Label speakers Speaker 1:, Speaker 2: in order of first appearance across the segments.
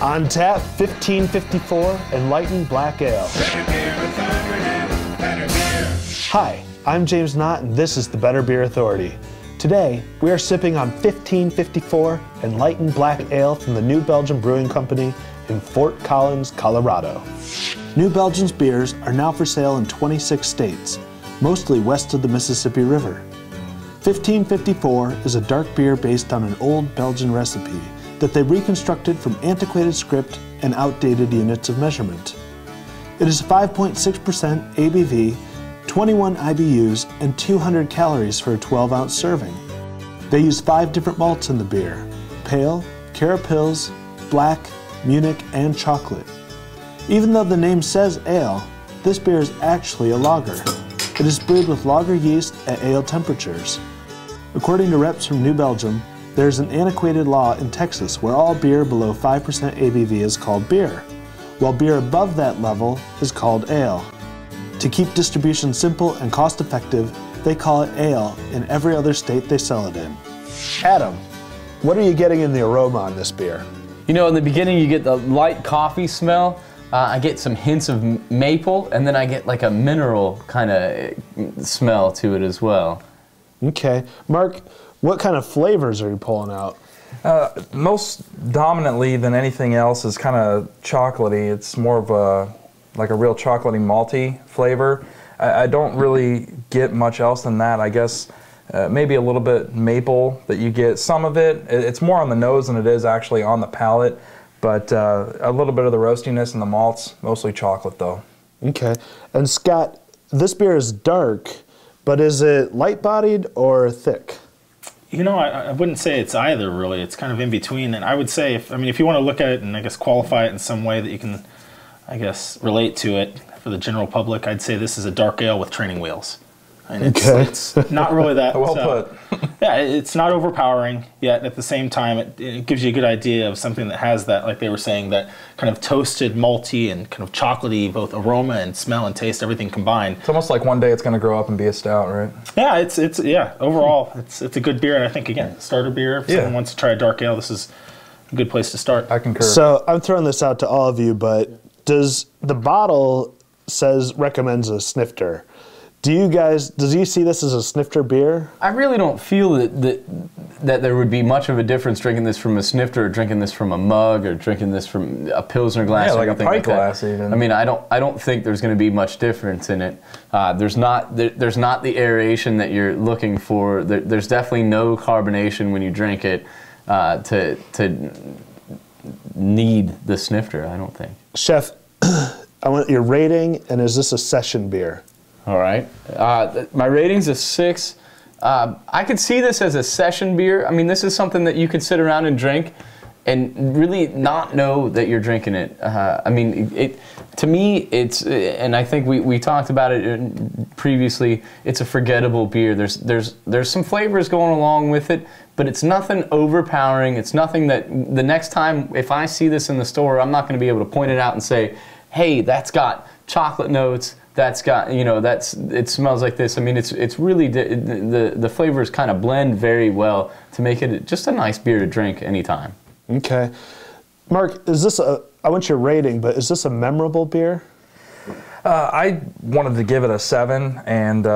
Speaker 1: On tap, 1554 Enlightened Black Ale. Hi, I'm James Knott, and this is the Better Beer Authority. Today, we are sipping on 1554 Enlightened Black Ale from the New Belgium Brewing Company in Fort Collins, Colorado. New Belgium's beers are now for sale in 26 states, mostly west of the Mississippi River. 1554 is a dark beer based on an old Belgian recipe that they reconstructed from antiquated script and outdated units of measurement. It is 5.6% ABV, 21 IBUs, and 200 calories for a 12-ounce serving. They use 5 different malts in the beer: pale, carapils, black, Munich, and chocolate. Even though the name says ale, this beer is actually a lager. It is brewed with lager yeast at ale temperatures. According to reps from New Belgium, there is an antiquated law in Texas where all beer below 5% ABV is called beer, while beer above that level is called ale. To keep distribution simple and cost-effective, they call it ale in every other state they sell it in. Adam, what are you getting in the aroma on this beer?
Speaker 2: You know, in the beginning you get the light coffee smell. I get some hints of maple, and then I get like a mineral kind of smell to it as well.
Speaker 1: Okay. Mark, what kind of flavors are you pulling out?
Speaker 3: Most dominantly than anything else is kind of chocolatey. It's more of a like a real chocolatey malty flavor. I don't really get much else than that. I guess maybe a little bit maple that you get. Some of it, it's more on the nose than it is actually on the palate, but a little bit of the roastiness in the malts, mostly chocolate though.
Speaker 1: Okay. And Scott, this beer is dark, but is it light-bodied or thick?
Speaker 4: You know, I wouldn't say it's either, really. It's kind of in between. And I would say, if you want to look at it and I guess qualify it in some way that you can, I guess, relate to it for the general public, I'd say this is a dark ale with training wheels. And it's not really that.
Speaker 3: Well put.
Speaker 4: Yeah, it's not overpowering, yet at the same time, it gives you a good idea of something that has that, like they were saying, that kind of toasted, malty, and kind of chocolatey, both aroma and smell and taste, everything combined.
Speaker 3: It's almost like one day it's going to grow up and be a stout, right?
Speaker 4: Yeah, overall, it's a good beer, and I think, again, starter beer. If someone wants to try a dark ale, this is a good place to start.
Speaker 3: I concur.
Speaker 1: So I'm throwing this out to all of you, but does the bottle recommends a snifter? Does you see this as a snifter beer?
Speaker 2: I really don't feel that there would be much of a difference drinking this from a snifter or drinking this from a mug or drinking this from a Pilsner glass or
Speaker 3: like
Speaker 2: anything
Speaker 3: a pint
Speaker 2: like that.
Speaker 3: glass even.
Speaker 2: I mean, I don't think there's going to be much difference in it. There's not the aeration that you're looking for. There's definitely no carbonation when you drink it to need the snifter, I don't think.
Speaker 1: Chef, I want your rating, and is this a session beer?
Speaker 2: All right. My rating's a 6. I could see this as a session beer. I mean, this is something that you could sit around and drink and really not know that you're drinking it. I mean, to me, and I think we talked about it previously, it's a forgettable beer. There's some flavors going along with it, but it's nothing overpowering. It's nothing that the next time, if I see this in the store, I'm not going to be able to point it out and say, hey, that's got chocolate notes. That's got, it smells like this. I mean, it's really, the flavors kind of blend very well to make it just a nice beer to drink anytime. Okay.
Speaker 1: Mark, I want your rating, but is this a memorable beer?
Speaker 3: I wanted to give it a 7, and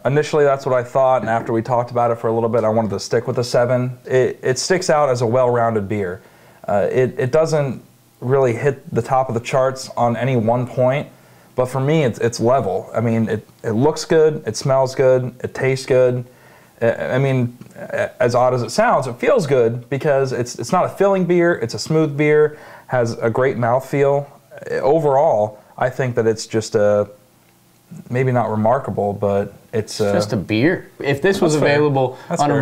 Speaker 3: initially that's what I thought, and after we talked about it for a little bit, I wanted to stick with a 7. It sticks out as a well-rounded beer. It doesn't really hit the top of the charts on any one point, but for me, it's level. I mean, it looks good, it smells good, it tastes good. I mean, as odd as it sounds, it feels good because it's not a filling beer, it's a smooth beer, has a great mouthfeel. Overall, I think that it's just maybe not remarkable, but it's
Speaker 2: just a beer. If this was available on a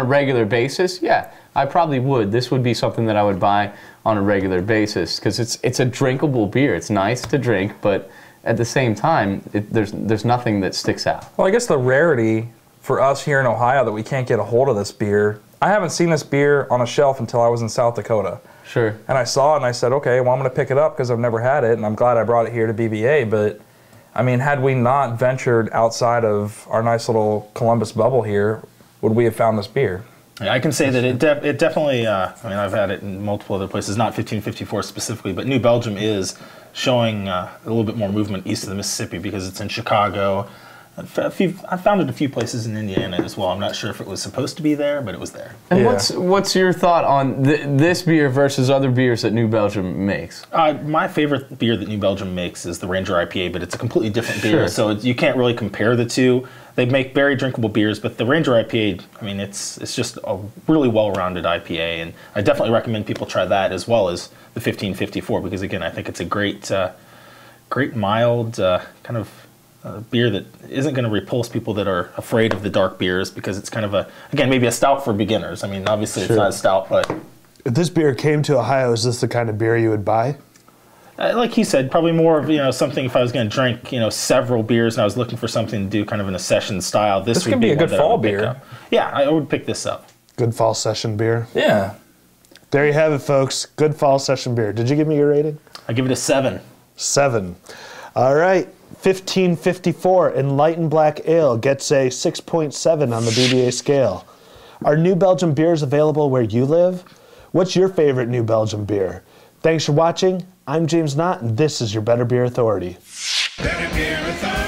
Speaker 2: regular basis, yeah, I probably would. This would be something that I would buy on a regular basis because it's a drinkable beer. It's nice to drink, but at the same time, there's nothing that sticks out.
Speaker 3: Well, I guess the rarity for us here in Ohio that we can't get a hold of this beer, I haven't seen this beer on a shelf until I was in South Dakota.
Speaker 2: Sure.
Speaker 3: And I saw it and I said, okay, well, I'm going to pick it up because I've never had it, and I'm glad I brought it here to BBA. But, I mean, had we not ventured outside of our nice little Columbus bubble here, would we have found this beer?
Speaker 4: I can say that it definitely, I mean, I've had it in multiple other places, not 1554 specifically, but New Belgium is showing a little bit more movement east of the Mississippi because it's in Chicago. I found it a few places in Indiana as well. I'm not sure if it was supposed to be there, but it was there.
Speaker 2: And
Speaker 3: Yeah.
Speaker 2: what's your thought on this beer versus other beers that New Belgium makes?
Speaker 4: My favorite beer that New Belgium makes is the Ranger IPA, but it's a completely different beer,
Speaker 2: Sure.
Speaker 4: so you can't really compare the two. They make very drinkable beers, but the Ranger IPA, I mean, it's just a really well-rounded IPA, and I definitely recommend people try that as well as the 1554, because again, I think it's a great mild kind of beer that isn't going to repulse people that are afraid of the dark beers, because it's kind of again, maybe a stout for beginners. I mean, obviously it's not a stout, but
Speaker 1: If this beer came to Ohio, is this the kind of beer you would buy?
Speaker 4: like he said, probably more of something if I was going to drink several beers and I was looking for something to do kind of in a session style. This would
Speaker 3: could be a
Speaker 4: one
Speaker 3: good
Speaker 4: that I
Speaker 3: fall
Speaker 4: would pick
Speaker 3: beer.
Speaker 4: up. Yeah, I would pick this up.
Speaker 1: Good fall session beer.
Speaker 3: Yeah.
Speaker 1: There you have it, folks. Good fall session beer. Did you give me your rating?
Speaker 4: I give it a 7.
Speaker 1: 7. All right. 1554 Enlightened Black Ale gets a 6.7 on the BBA scale. Are New Belgium beers available where you live? What's your favorite New Belgium beer? Thanks for watching. I'm James Knott, and this is your Better Beer Authority.
Speaker 5: Better Beer Authority.